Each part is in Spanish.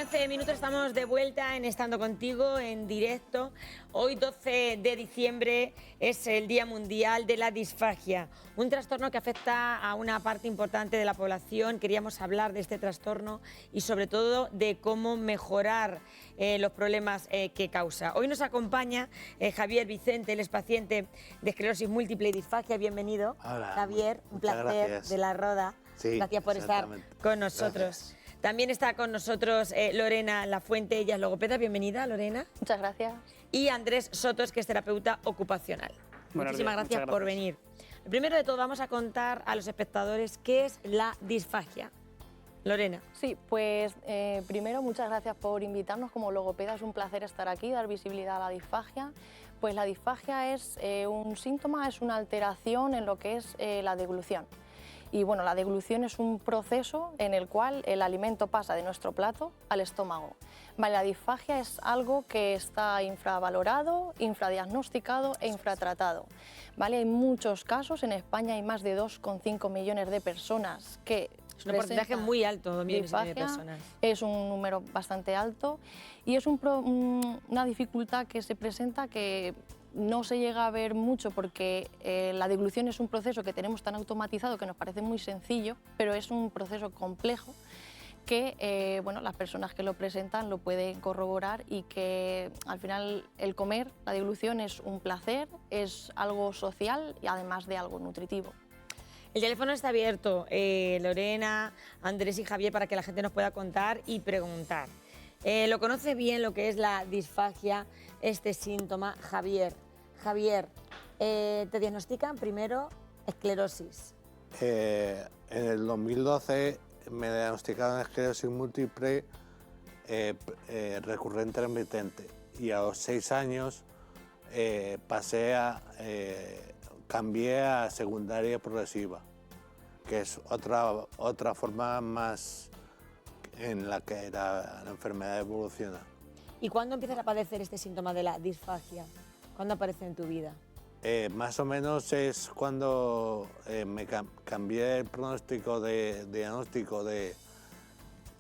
11 minutos estamos de vuelta en Estando Contigo, en directo. Hoy, 12 de diciembre, es el Día Mundial de la Disfagia, un trastorno que afecta a una parte importante de la población. Queríamos hablar de este trastorno y sobre todo de cómo mejorar los problemas que causa. Hoy nos acompaña Javier Vicente, él es paciente de esclerosis múltiple y disfagia. Bienvenido. Hola, Javier, un placer, gracias. de La Roda. Sí, gracias por estar con nosotros. Gracias. También está con nosotros Lorena Lafuente, ella es logopeda. Bienvenida, Lorena. Muchas gracias. Y Andrés Sotos, que es terapeuta ocupacional. Muchísimas gracias por venir. Lo primero de todo, vamos a contar a los espectadores qué es la disfagia. Lorena. Sí, pues primero muchas gracias por invitarnos como logopeda, es un placer estar aquí, dar visibilidad a la disfagia. Pues la disfagia es un síntoma, es una alteración en lo que es la deglución. Y bueno, la deglución es un proceso en el cual el alimento pasa de nuestro plato al estómago. Vale, la disfagia es algo que está infravalorado, infradiagnosticado e infratratado. Vale, hay muchos casos, en España hay más de 2,5 millones de personas que es un porcentaje muy alto, 2 millones de personas. Es un número bastante alto y es una dificultad que se presenta que no se llega a ver mucho porque la deglución es un proceso que tenemos tan automatizado que nos parece muy sencillo, pero es un proceso complejo que bueno, las personas que lo presentan lo pueden corroborar y que al final el comer, la deglución es un placer, es algo social y además de algo nutritivo. El teléfono está abierto, Lorena, Andrés y Javier, para que la gente nos pueda contar y preguntar. ¿Lo conoce bien lo que es la disfagia, este síntoma? Javier, te diagnostican primero esclerosis. En el 2012 me diagnosticaron esclerosis múltiple recurrente remitente y a los 6 años cambié a secundaria progresiva, que es otra forma más en la que la enfermedad evoluciona. ¿Y cuándo empiezas a padecer este síntoma de la disfagia? ¿Cuándo aparece en tu vida? Más o menos es cuando me cambié el pronóstico de diagnóstico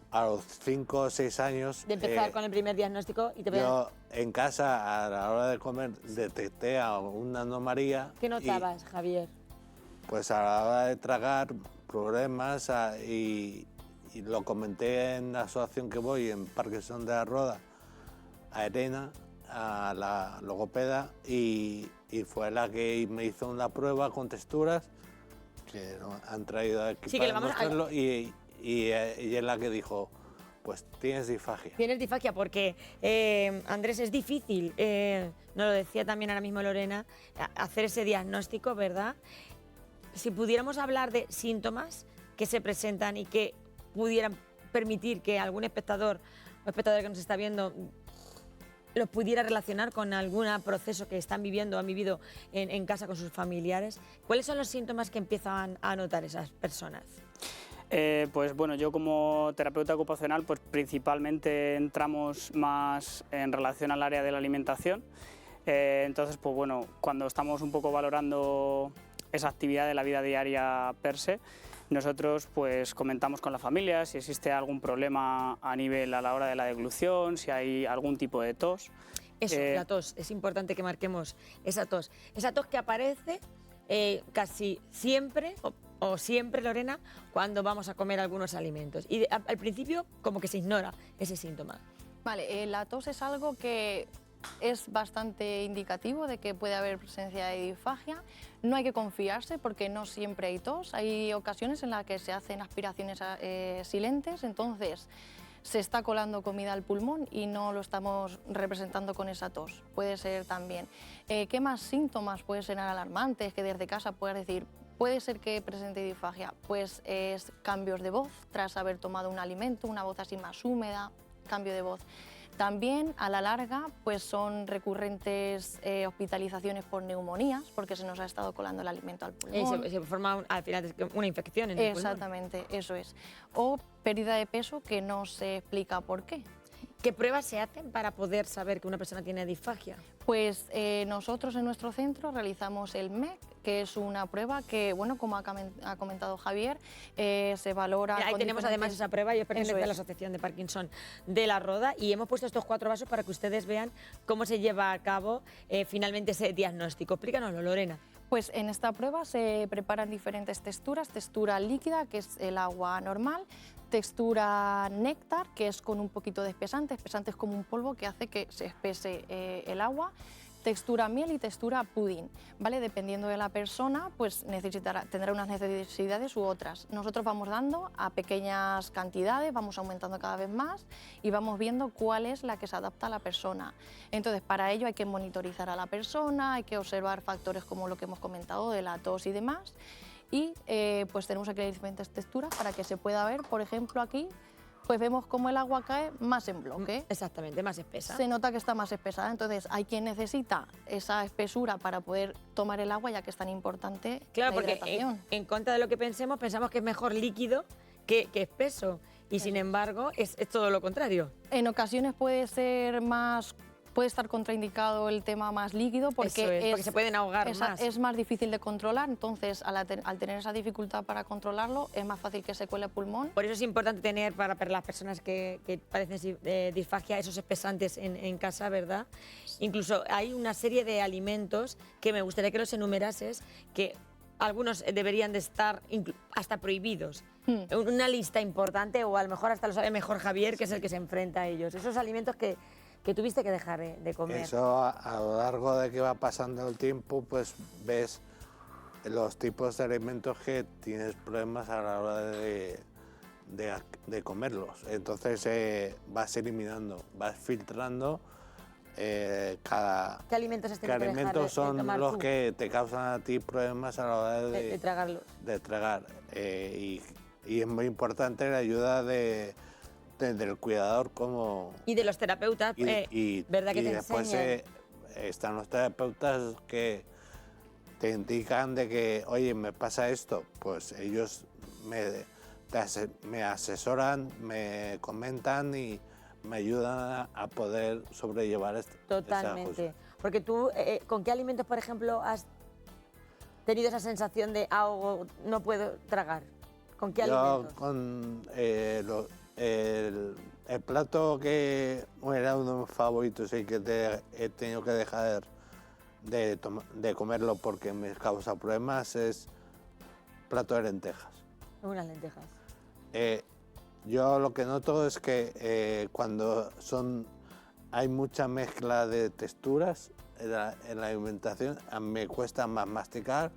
a los 5 o 6 años. De empezar con el primer diagnóstico y te yo en casa, a la hora de comer, detecté a una anomalía. ¿Qué notabas, Javier? Pues a la hora de tragar, problemas y lo comenté en la asociación que voy, en Parkinson de La Roda, a Elena, a la logopeda, y fue la que me hizo una prueba con texturas que han traído aquí sí, para mostrarlo, y es la que dijo, pues tienes disfagia. Tienes disfagia porque, Andrés, es difícil, nos lo decía también ahora mismo Lorena, hacer ese diagnóstico, ¿verdad? Si pudiéramos hablar de síntomas que se presentan y que pudieran permitir que algún espectador o espectadora que nos está viendo los pudiera relacionar con algún proceso que están viviendo o han vivido en casa con sus familiares, ¿cuáles son los síntomas que empiezan a notar esas personas? Pues bueno, yo como terapeuta ocupacional pues principalmente entramos más en relación al área de la alimentación. Entonces, pues bueno, cuando estamos un poco valorando esa actividad de la vida diaria per se, nosotros pues comentamos con la familia si existe algún problema a la hora de la deglución, si hay algún tipo de tos. Eso, la tos, es importante que marquemos esa tos que aparece casi siempre o siempre, Lorena, cuando vamos a comer algunos alimentos. Y al principio como que se ignora ese síntoma. Vale, la tos es algo que es bastante indicativo de que puede haber presencia de disfagia. No hay que confiarse porque no siempre hay tos. Hay ocasiones en las que se hacen aspiraciones silentes, entonces se está colando comida al pulmón y no lo estamos representando con esa tos. Puede ser también. ¿Qué más síntomas pueden ser alarmantes que desde casa puedes decir? Puede ser que presente disfagia, pues es cambios de voz tras haber tomado un alimento, una voz así más húmeda, cambio de voz. También a la larga pues son recurrentes hospitalizaciones por neumonías porque se nos ha estado colando el alimento al pulmón. Se forma al final una infección en el pulmón. Exactamente, eso es. O pérdida de peso que no se explica por qué. ¿Qué pruebas se hacen para poder saber que una persona tiene disfagia? Pues nosotros en nuestro centro realizamos el MEC, que es una prueba que, bueno, como ha comentado Javier, se valora... Ahí con tenemos además diferentes- esa prueba. Yo pertenezco Eso a la es. Asociación de Parkinson de La Roda y hemos puesto estos 4 vasos para que ustedes vean cómo se lleva a cabo finalmente ese diagnóstico. Explícanoslo, Lorena. Pues en esta prueba se preparan diferentes texturas, textura líquida, que es el agua normal, textura néctar, que es con un poquito de espesante, espesante es como un polvo que hace que se espese el agua, textura miel y textura pudín, ¿vale? Dependiendo de la persona, pues tendrá unas necesidades u otras. Nosotros vamos dando a pequeñas cantidades, vamos aumentando cada vez más y vamos viendo cuál es la que se adapta a la persona. Entonces, para ello hay que monitorizar a la persona, hay que observar factores como lo que hemos comentado de la tos y demás. Y pues tenemos aquí diferentes texturas para que se pueda ver, por ejemplo, aquí pues vemos cómo el agua cae más en bloque. Exactamente, más espesa. Se nota que está más espesada, entonces hay quien necesita esa espesura para poder tomar el agua, ya que es tan importante Claro, la porque hidratación. en contra de lo que pensamos que es mejor líquido que espeso. Y sin embargo, es todo lo contrario. En ocasiones puede estar contraindicado el tema más líquido porque, Eso es, porque se pueden ahogar más. Es más difícil de controlar, entonces al tener esa dificultad para controlarlo es más fácil que se cuele el pulmón. Por eso es importante tener para las personas que padecen disfagia esos espesantes en casa, ¿verdad? Incluso hay una serie de alimentos que me gustaría que los enumerases, que algunos deberían de estar hasta prohibidos. Una lista importante, o a lo mejor hasta lo sabe mejor Javier, que es el que se enfrenta a ellos. Esos alimentos que tuviste que dejar de comer. Eso a lo largo de que va pasando el tiempo, pues ves los tipos de alimentos que tienes problemas a la hora de comerlos. Entonces vas eliminando, vas filtrando ¿Qué alimentos has qué tenido que dejar alimentos de son tomar los tú? que te causan a ti problemas a la hora De tragarlo. de tragar. Y es muy importante la ayuda del cuidador como... Y de los terapeutas, ¿verdad que te después enseñan? están los terapeutas que te indican de que, oye, me pasa esto, pues ellos me asesoran, me comentan y me ayudan a poder sobrellevar esa Totalmente. cosa. Porque tú, ¿con qué alimentos, por ejemplo, has tenido esa sensación de ahogo, no puedo tragar? ¿Con qué Yo alimentos? con el plato que era uno de mis favoritos y que he tenido que dejar de comerlo porque me causa problemas es plato de lentejas. Unas lentejas. Yo lo que noto es que cuando hay mucha mezcla de texturas en la alimentación, a mí me cuesta más masticar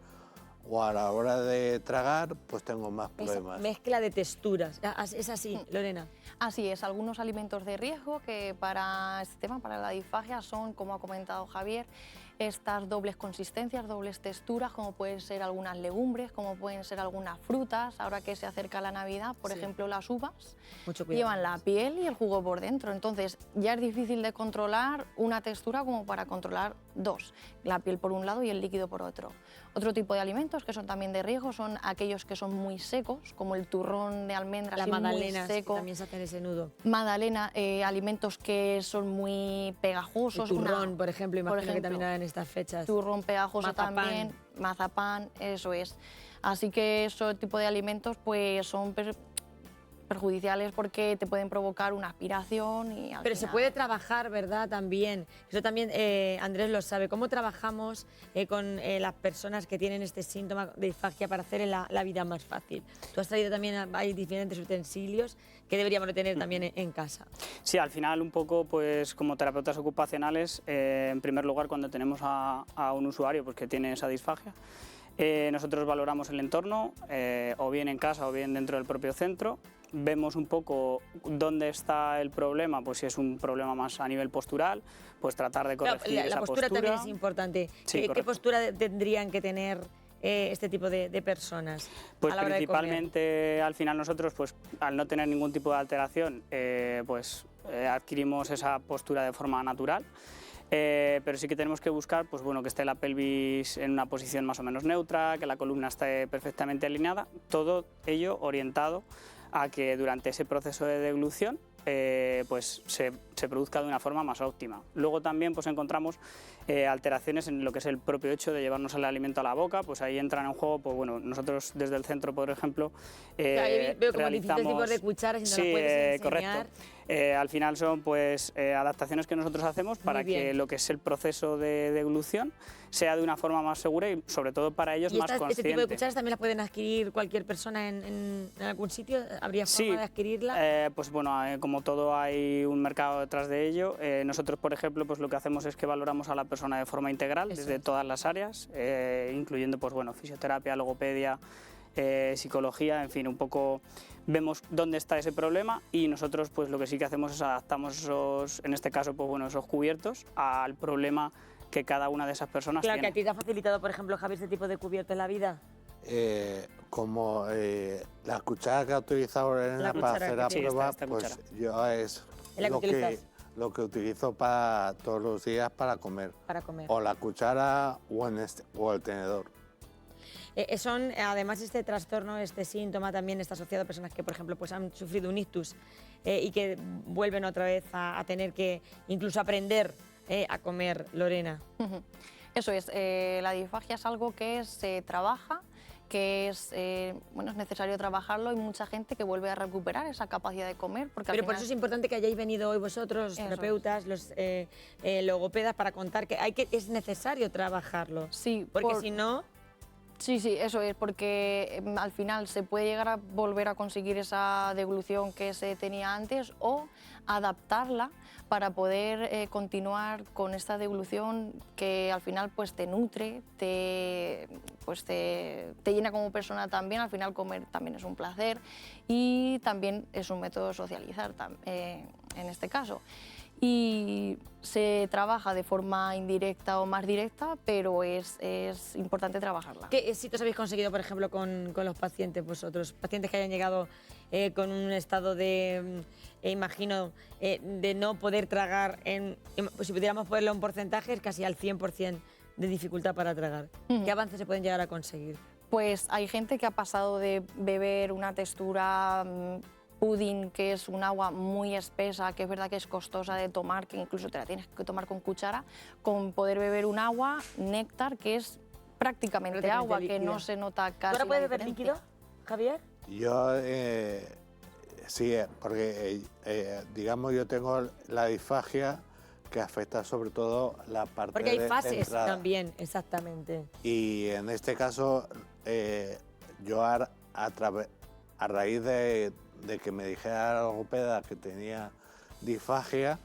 o a la hora de tragar pues tengo más Esa problemas. mezcla de texturas. Es así, Lorena. Así es, algunos alimentos de riesgo que para este tema, para la disfagia, son, como ha comentado Javier, estas dobles consistencias, dobles texturas, como pueden ser algunas legumbres, como pueden ser algunas frutas. Ahora que se acerca la Navidad, por Sí. ejemplo, las uvas Mucho cuidado. llevan la piel y el jugo por dentro. Entonces ya es difícil de controlar una textura como para controlar dos, la piel por un lado y el líquido por otro. Otro tipo de alimentos que son también de riesgo son aquellos que son muy secos, como el turrón de almendras, Las así muy magdalenas, que seco. también se hacen ese nudo. Magdalena, alimentos que son muy El pegajosos. turrón, por ejemplo, imagino que ejemplo, también ahora en estas fechas. turrón pegajoso Mazapán. también, mazapán, eso es. Así que ese tipo de alimentos pues son perjudiciales porque te pueden provocar una aspiración y al Pero se final- puede trabajar, ¿verdad? También. Eso también Andrés lo sabe. ¿Cómo trabajamos con las personas que tienen este síntoma de disfagia para hacer la vida más fácil? Tú has traído también, hay diferentes utensilios que deberíamos de tener también en casa. Sí, al final un poco pues como terapeutas ocupacionales, en primer lugar cuando tenemos a un usuario pues, que tiene esa disfagia, nosotros valoramos el entorno, o bien en casa o bien dentro del propio centro, vemos un poco dónde está el problema, pues si es un problema más a nivel postural, pues tratar de corregir Claro, la esa postura también es importante. Sí, ¿Qué correcto. postura tendrían que tener este tipo de personas Pues a la hora de comer? principalmente al final nosotros, pues al no tener ningún tipo de alteración, adquirimos esa postura de forma natural. Pero sí que tenemos que buscar pues, bueno, que esté la pelvis en una posición más o menos neutra, que la columna esté perfectamente alineada, todo ello orientado a que durante ese proceso de deglución pues se produzca de una forma más óptima. Luego también pues encontramos alteraciones en lo que es el propio hecho de llevarnos el alimento a la boca, pues ahí entran en juego, pues bueno, nosotros desde el centro, por ejemplo, Ahí veo como realizamos... distintos tipos de cucharas y nos Sí, las puedes enseñar. correcto. Al final son pues adaptaciones que nosotros hacemos para que lo que es el proceso de deglución sea de una forma más segura y sobre todo para ellos ¿Y más este consciente. tipo de cucharas también las pueden adquirir cualquier persona en algún sitio? ¿Habría forma de adquirirla? Pues bueno, como todo hay un mercado detrás de ello. Nosotros, por ejemplo, pues lo que hacemos es que valoramos a la persona de forma integral desde todas las áreas, incluyendo pues bueno, fisioterapia, logopedia, psicología, en fin, un poco vemos dónde está ese problema y nosotros pues lo que sí que hacemos es adaptamos esos, en este caso pues bueno, esos cubiertos al problema que cada una de esas personas Claro, tiene. que a ti te ha facilitado, por ejemplo, Javier, este tipo de cubierto en la vida. Como la cuchara que ha utilizado Lorena para hacer la sí, prueba, esta pues cuchara. yo es ¿Es la que lo que utilizo para todos los días para comer. Para comer. O la cuchara o el tenedor. Además, este trastorno, este síntoma también está asociado a personas que, por ejemplo, pues han sufrido un ictus y que vuelven otra vez a tener que incluso aprender a comer, Lorena. Eso es, la disfagia es algo que se trabaja, que es, bueno, es necesario trabajarlo. Hay mucha gente que vuelve a recuperar esa capacidad de comer. Porque Pero por eso es importante que hayáis venido hoy vosotros, los terapeutas, los logopedas, para contar que es necesario trabajarlo. Sí, porque si no... Sí, sí, eso es, porque al final se puede llegar a volver a conseguir esa deglución que se tenía antes o adaptarla para poder continuar con esta deglución que al final pues te nutre, te llena como persona también. Al final comer también es un placer y también es un método de socializar en este caso. Y se trabaja de forma indirecta o más directa, pero es importante trabajarla. ¿Qué éxitos habéis conseguido, por ejemplo, con los pacientes vosotros? Pacientes que hayan llegado con un estado de, imagino, de no poder tragar, pues si pudiéramos ponerlo en porcentajes, casi al 100% de dificultad para tragar. ¿Qué avances se pueden llegar a conseguir? Pues hay gente que ha pasado de beber una textura pudín, que es un agua muy espesa, que es verdad que es costosa de tomar, que incluso te la tienes que tomar con cuchara, con poder beber un agua néctar, que es prácticamente agua, líquida, que no se nota casi. ¿Tú ahora puedes la beber diferencia. líquido, Javier? Yo sí, porque digamos yo tengo la disfagia que afecta sobre todo la parte Porque hay de fases entrada. también, exactamente. Y en este caso yo a raíz de que me dijera la logopeda que tenía disfagia,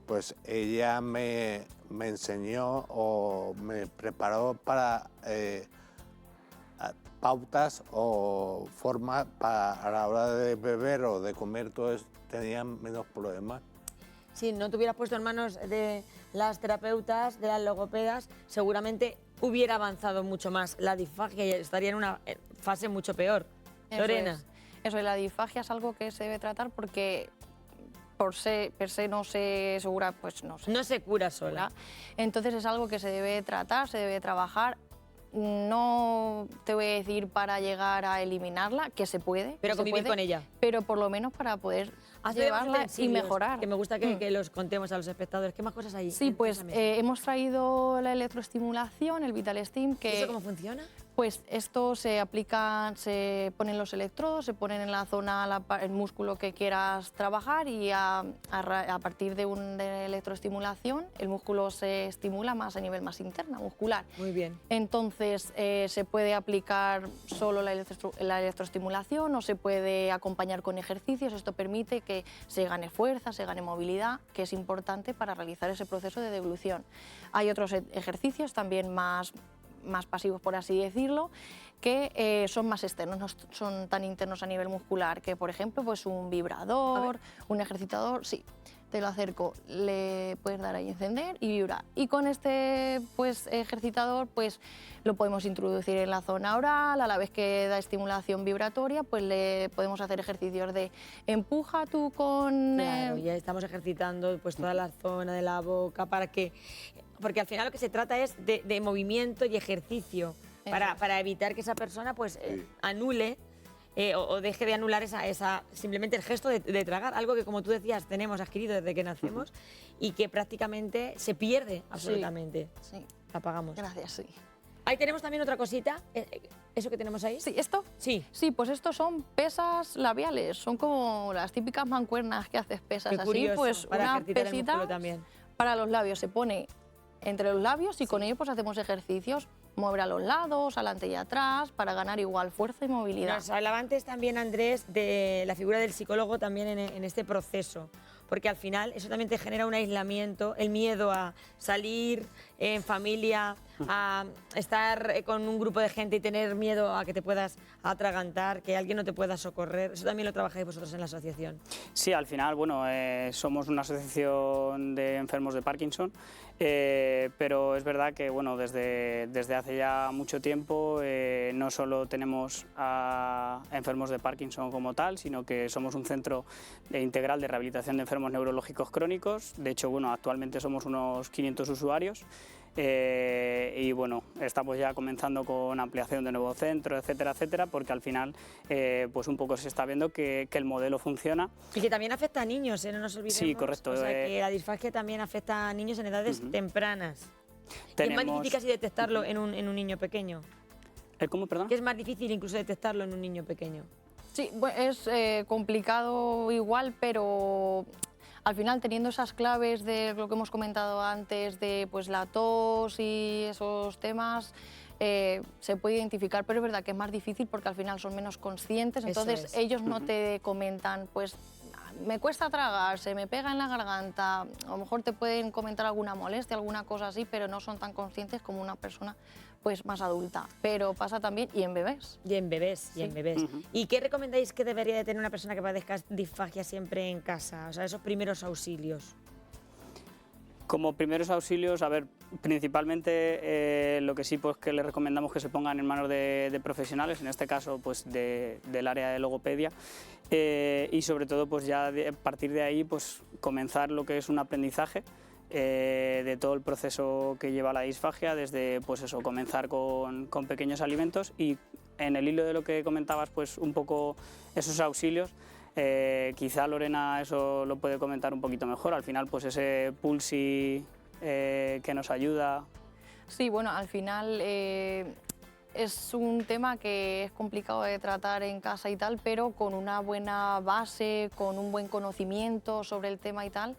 pues ella me enseñó o me preparó para pautas o formas para a la hora de beber o de comer, todo eso, tenían menos problemas. Si no te hubieras puesto en manos de las terapeutas, de las logopedas, seguramente hubiera avanzado mucho más la disfagia y estaría en una fase mucho peor. Eso Lorena. Eso, la disfagia es algo que se debe tratar porque per se no se segura, pues no se No se cura sola. Entonces es algo que se debe tratar, se debe trabajar. No te voy a decir para llegar a eliminarla, que se puede. Pero que se convivir puede, con ella. Pero por lo menos para poder Haz llevarla y utensilios, mejorar. Que me gusta que los contemos a los espectadores. ¿Qué más cosas hay? Sí, en pues esa mesa? hemos traído la electroestimulación, el Vital Steam, que... ¿Eso cómo funciona? Pues esto se aplica, se ponen los electrodos, se ponen en la zona, el músculo que quieras trabajar y a partir de una electroestimulación el músculo se estimula más a nivel más interno, muscular. Muy bien. Entonces se puede aplicar solo la electroestimulación o se puede acompañar con ejercicios. Esto permite que se gane fuerza, se gane movilidad, que es importante para realizar ese proceso de deglución. Hay otros ejercicios también más pasivos, por así decirlo, que son más externos, no son tan internos a nivel muscular, que por ejemplo pues un vibrador, un ejercitador. Sí, te lo acerco, le puedes dar ahí encender y vibrar. Y con este pues ejercitador pues lo podemos introducir en la zona oral, a la vez que da estimulación vibratoria, pues le podemos hacer ejercicios de empuja tú con... Claro, ya estamos ejercitando pues toda la zona de la boca para que... Porque al final lo que se trata es de movimiento y ejercicio para evitar que esa persona pues anule o deje de anular simplemente el gesto de tragar, algo que, como tú decías, tenemos adquirido desde que nacemos y que prácticamente se pierde absolutamente. Sí. Apagamos. Gracias, sí. Ahí tenemos también otra cosita, ¿eso que tenemos ahí? Sí, ¿esto? Sí. Sí, pues estos son pesas labiales, son como las típicas mancuernas que haces pesas Qué así, curioso, pues para una ejercitar el músculo pesita también. para los labios, se pone entre los labios y con ello pues hacemos ejercicios, mover a los lados, adelante y atrás, para ganar igual fuerza y movilidad. Nos hablaba antes también, Andrés, de la figura del psicólogo también en este proceso, porque al final eso también te genera un aislamiento, el miedo a salir en familia, a estar con un grupo de gente y tener miedo a que te puedas atragantar, que alguien no te pueda socorrer. Eso también lo trabajáis vosotros en la asociación. Sí, al final, bueno, somos una asociación de enfermos de Parkinson, pero es verdad que, bueno, desde hace ya mucho tiempo no solo tenemos a enfermos de Parkinson como tal, sino que somos un centro integral de rehabilitación de enfermos neurológicos crónicos. De hecho, bueno, actualmente somos unos 500 usuarios. Y bueno, estamos ya comenzando con ampliación de nuevos centros, etcétera, etcétera, porque al final pues un poco se está viendo que el modelo funciona. Y que también afecta a niños, no nos olvidemos. Sí, correcto. O sea, que la disfagia también afecta a niños en edades tempranas. Es más difícil casi detectarlo en un niño pequeño. ¿Cómo, perdón? Que es más difícil incluso detectarlo en un niño pequeño. Sí, es complicado igual, pero al final teniendo esas claves de lo que hemos comentado antes, de pues la tos y esos temas, se puede identificar, pero es verdad que es más difícil porque al final son menos conscientes, entonces ellos no te comentan, pues me cuesta tragar, se me pega en la garganta, a lo mejor te pueden comentar alguna molestia, alguna cosa así, pero no son tan conscientes como una persona pues más adulta, pero pasa también y en bebés. Y en bebés, y en bebés. ¿Y qué recomendáis que debería de tener una persona que padezca disfagia siempre en casa? O sea, esos primeros auxilios. Como primeros auxilios, a ver, principalmente lo que sí pues que les recomendamos que se pongan en manos de profesionales, en este caso pues del área de logopedia, y sobre todo pues ya a partir de ahí pues comenzar lo que es un aprendizaje de todo el proceso que lleva la disfagia, desde pues eso, comenzar con pequeños alimentos y en el hilo de lo que comentabas pues un poco esos auxilios. Quizá Lorena eso lo puede comentar un poquito mejor, al final pues ese Pulsi que nos ayuda. Sí, bueno, al final es un tema que es complicado de tratar en casa y tal, pero con una buena base, con un buen conocimiento sobre el tema y tal,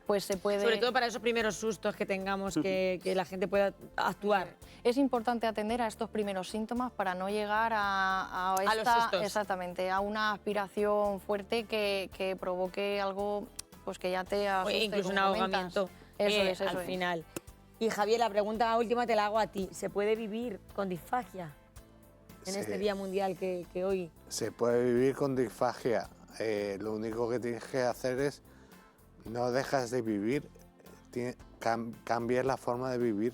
pues se puede... Sobre todo para esos primeros sustos que tengamos, que la gente pueda actuar. Es importante atender a estos primeros síntomas para no llegar a los sustos. Exactamente, a una aspiración fuerte que provoque algo pues que ya te asuste. O incluso un como comentas. ahogamiento Eso al es. final. Y Javier, la pregunta última te la hago a ti. ¿Se puede vivir con disfagia en este Día Mundial que hoy? Se puede vivir con disfagia. Lo único que tienes que hacer es no dejas de vivir, cambias la forma de vivir.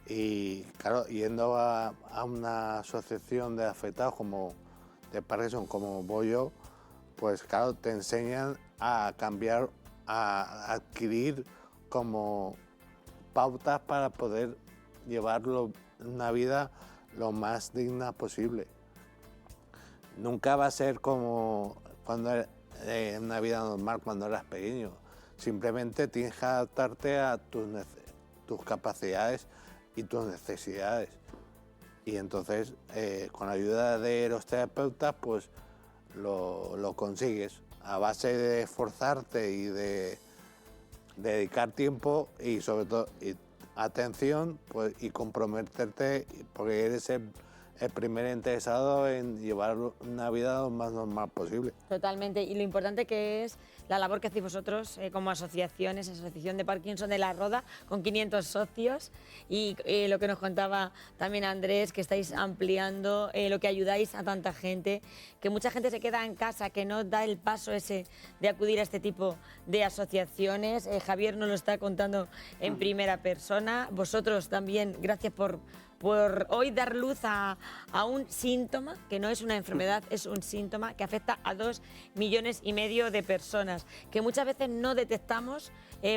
Y claro, yendo a una asociación de afectados como de Parkinson, como voy yo, pues claro, te enseñan a cambiar, a adquirir como pautas para poder llevarlo una vida lo más digna posible. Nunca va a ser como cuando una vida normal cuando eras pequeño. Simplemente tienes que adaptarte a tus capacidades y tus necesidades. Y entonces, con la ayuda de los terapeutas, pues lo consigues a base de esforzarte y de dedicar tiempo y sobre todo atención, pues, y comprometerte porque eres el primer interesado en llevar una vida lo más normal posible. Totalmente. Y lo importante que es la labor que hacéis vosotros como asociaciones, Asociación de Parkinson de La Roda, con 500 socios, y lo que nos contaba también Andrés, que estáis ampliando, lo que ayudáis a tanta gente, que mucha gente se queda en casa, que no da el paso ese de acudir a este tipo de asociaciones. Javier nos lo está contando en primera persona. Vosotros también, gracias por por hoy dar luz a un síntoma, que no es una enfermedad, es un síntoma que afecta a 2,5 millones de personas, que muchas veces no detectamos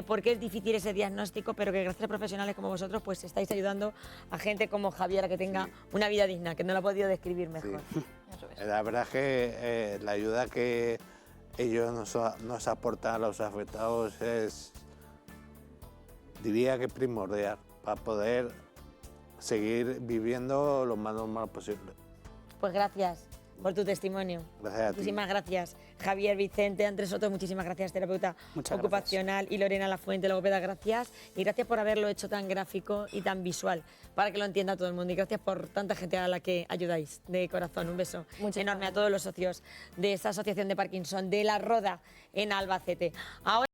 porque es difícil ese diagnóstico, pero que gracias a profesionales como vosotros pues estáis ayudando a gente como Javier a que tenga una vida digna, que no lo ha podido describir mejor. Sí. Eso es. La verdad es que la ayuda que ellos nos aportan a los afectados es, diría que primordial, para poder seguir viviendo lo más normal posible. Pues gracias por tu testimonio. Gracias a ti. Muchísimas gracias, Javier, Vicente, Andrés Soto, muchísimas gracias, terapeuta Muchas ocupacional, y Lorena Lafuente, logopeda, gracias. Y gracias por haberlo hecho tan gráfico y tan visual, para que lo entienda todo el mundo. Y gracias por tanta gente a la que ayudáis, de corazón. Un beso enorme a todos los socios de esta asociación de Parkinson de La Roda en Albacete. Ahora